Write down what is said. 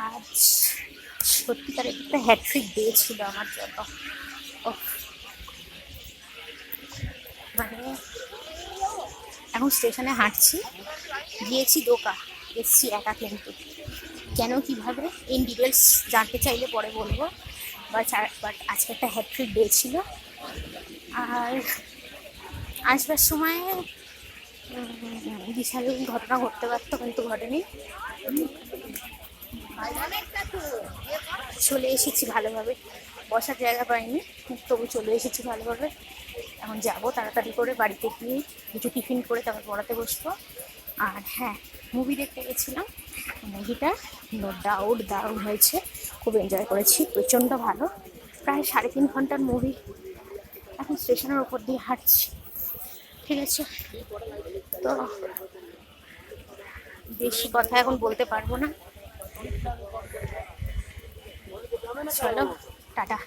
আজ সত্যিকার একটা হ্যাট্রিক ডে ছিল আমার জন্য। ওহ, মানে এখন স্টেশনে হাঁটছি, গিয়েছি দোকা, এসছি একা কিন্তু। কেন কিভাবে ইন ডিটেলস জানতে চাইলে পরে বলবো। বাট আজকে একটা হ্যাট্রিক ডে ছিল। আর আসবার সময় বিশাল ঘটনা ঘটতে পারতো, কিন্তু ঘটেনি। চলে এসেছি ভালোভাবে, বসার জায়গা পাইনি, তবু চলে এসেছি ভালোভাবে। এখন যাবো তাড়াতাড়ি করে বাড়িতে গিয়ে কিছু টিফিন করে তারপর পড়াতে বসবো। আর হ্যাঁ, মুভি দেখতে গেছিলাম, মুভিটা নো ডাউট দারুণ হয়েছে, খুব এনজয় করেছি, প্রচণ্ড ভালো। প্রায় 3.5 ঘন্টার মুভি। এখন স্টেশনের ওপর দিয়ে হাঁটছি, ঠিক আছে? তো বেশি কথা এখন বলতে পারবো না, চলো টাটা।